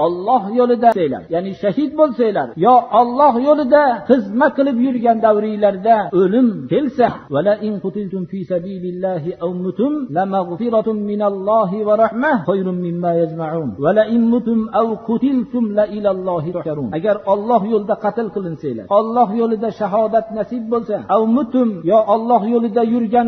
Alloh yo'lida bo'lsanglar, ya'ni shahid bo'lsanglar, yo Alloh yo'lida xizmat qilib yurgan davringlarda o'lim kelsa, wala in qutiltum fi sabilillahi aw mutum lamaghfiratun minallohi va rahmah khayrun mimma yajma'un wala in mutum aw qutiltum la ilallohi tuhsharun. Agar Alloh yo'lida qatl qilinsanglar, Alloh yo'lida shahodat nasib bo'lsa, aw mutum yo Alloh yo'lida yurgan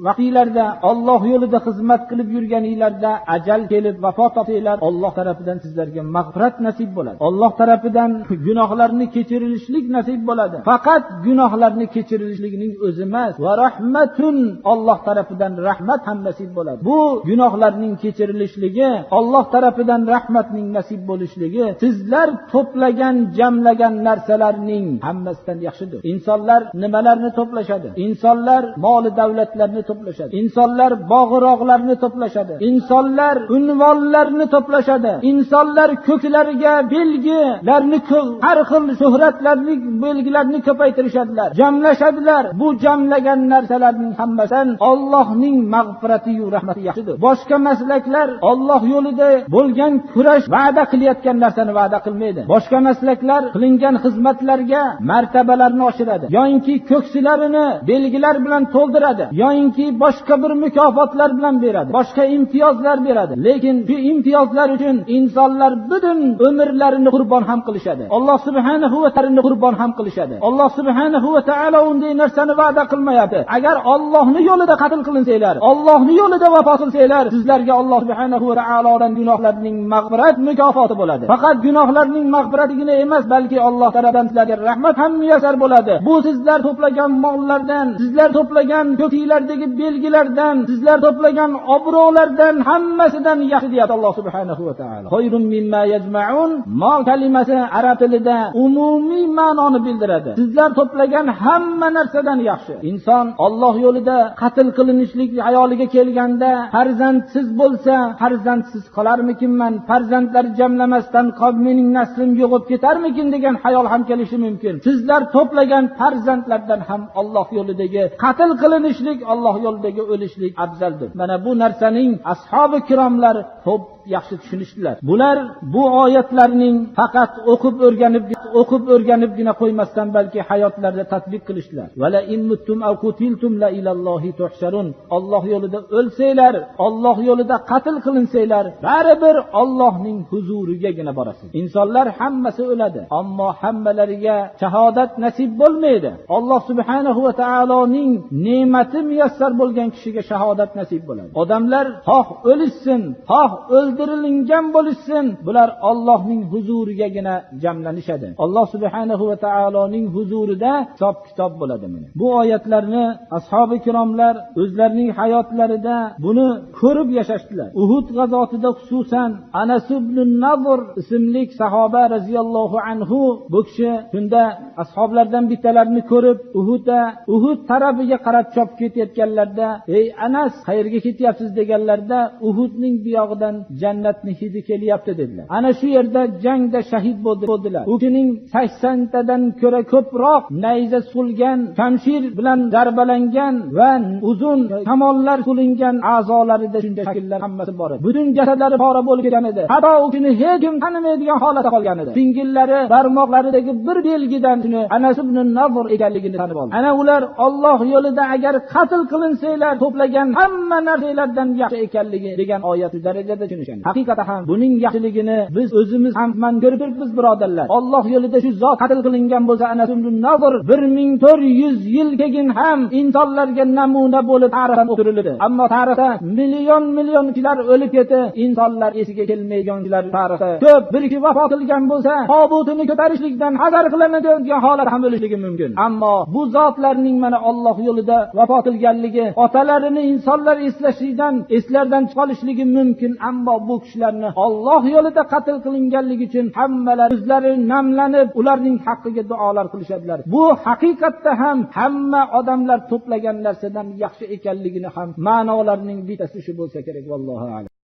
vaqtlarda, Alloh yo'lida xizmat qilib yurganinglarda ajal kelib vafot topsanglar, Alloh tarafidan sizlarga mag'firat nasib bo'ladi. Alloh tarafidan gunohlarni kechirilishlik nasib bo'ladi. Faqat gunohlarni kechirilishligining o'zi emas, va rahmatun, Alloh tarafidan rahmat ham nasib bo'ladi. Bu gunohlarning kechirilishligi, Alloh tarafidan rahmatning nasib bo'lishligi sizlar to'plagan, jamlagan narsalarning hammasidan yaxshidir. Insonlar nimalarni to'plashadi? Insonlar mol davlatlarni to'plashadi. Insonlar bog'roqlarni to'plashadi. Insonlar unvonlarni to'plashadi. Insonlar ko'klariga belgilarni, har xil shuhratlarni, belgilarni ko'paytirishadilar, jamlashadilar. Bu jamlagan narsalarning hammasidan Allohning mag'firati va rahmati yaxshidir. Boshqa maslaklar Alloh yo'lida bo'lgan kurash va'da qilayotgan narsani va'da qilmaydi. Boshqa maslaklar qilingan xizmatlarga martabalarni oshiradi, yoinki ko'ksilarini belgilar bilan to'ldiradi, yoinki boshqa bir mukofotlar bilan beradi, boshqa imtiyozlar beradi. Lekin bu imtiyozlar uchun insonlar butun umrlarini qurbon ham qilishadi. Alloh subhanahu va taoloning qurbon ham qilishadi. Alloh subhanahu va taolo unday narsani va'da qilmayapti. Agar Allohning yo'lida qatl qilinsanglar, Allohning yo'lida vafot qilsanglar, sizlarga Alloh subhanahu va taolodan gunohlarning mag'firat mukofoti bo'ladi. Faqat gunohlarning mag'firatigina emas, balki Alloh tarafidan sizlarga rahmat ham muyassar bo'ladi. Bu sizlar to'plagan mollardan, sizlar to'plagan ko'klardagi belgilardan, sizlar to'plagan obro'lardan hammasidan yaxshi deyapti Alloh subhanahu va taolo. Khayrun mimma yajma'un, mol kalimasi arab tilida umumiy ma'noni bildiradi. Sizlar to'plagan hamma narsadan yaxshi. Inson Alloh yo'lida qatl qilinishlik hayoliga kelganda, farzandsiz bo'lsa, farzandsiz qolarmikinman, farzandlar jamlamasdan mening naslim yo'qib ketarmikin degan hayol ham kelishi mumkin. Sizlar to'plagan farzandlardan ham Alloh yo'lidagi qatl qilinishlik, Alloh yo'lidagi o'lishlik afzaldir. Mana bu narsaning ashabi kiromlar ko'p yaxshi tushunishdilar. Bular bu oyatlarning faqat o'qib o'rganibgina qo'ymasdan, balki hayotlarida tatbiq qilishdilar. Wala in muttum aw qutiltum la ilallohi tuhsharun. Alloh yo'lida o'lsanglar, Alloh yo'lida qatl qilinsanglar, baribir Allohning huzurigagina borasiz. Insonlar hammasi o'ladi, ammo hammalariga shahodat nasib bo'lmaydi. Alloh subhanahu va taoloning ne'mati muyassar bo'lgan kishiga shahodat nasib bo'ladi. Odamlar xoh o'lishsin, xoh o'ldirilgan bo'lishsin, bular Allohning huzurigagina jamlanishadi. Alloh subhanahu va taoloning huzurida hisob kitob bo'ladi. Bu oyatlarni ashabi kiromlar o'zlarining hayotlarida buni ko'rib yashashdilar. Uhud g'azotida xususan Anas ibn Nadr ismli sahoba radhiyallohu anhu, bu kishi shunda ashoblardan bittalarini ko'rib, Uhud tarafiga qarab chopib ketayotganlarda, "Ey Anas, qayerga ketyapsiz?" deganlarda, "Uhudning buyog'idan jannatning hidi kelyapti" dedilar. Ana shu yerda jangda shahid bo'ldilar. U kishining 80 tadan ko'ra ko'proq nayza sulgan, shamshir bilan zarbalangan va uzun kamollar sulingan a'zolarida shunday shakllar hammasi bor edi. Butun jasadlari pora bo'lib ketgan edi. Hatto u kishini hech kim tanimaydigan holatda qolgan edi. Singillari barmoqlaridagi bir belgidan shuni Anas ibn Nadr ekanligini tanib oldi. Ana ular Alloh yo'lida agar qatl qilinsanglar, to'plagan hamma narsalardan yaxshi ekanligi degan oyat darajada tushunishgan. Haqiqatan ham buning yaxshiligini biz o'zimiz ham ko'rib turibmiz, birodarlar. Alloh yo'lida shu zot qatl qilingan bo'lsa, Anas ibn Nadr 1400 yil keyin ham insonlarga namuna bo'lib tarixdan o'tirildi. Ammo tarixda million kishilar o'lib ketdi, insonlar esiga kelmaydiganlar tarixda ko'p. Bir kishi vafot qilgan bo'lsa, tobutini ko'tarishlikdan hazar qilinadigan holat ham bo'lishligi mumkin. Ammo bu zotlarning mana Alloh yo'lida vafot qilganligi, otalarini insonlar eslardan chiqarishligi mumkin. Ammo bu kishilarni Alloh yo'lida qatl qilinganligi uchun hammalar o'zlari namlanib, ularning haqqiga duolar qilishadilar. Bu haqiqatda ham hamma odamlar to'plagan narsadan yaxshi ekanligini ham ma'nolarining bittasi shu bo'lsa kerak. Vallohu a'lam.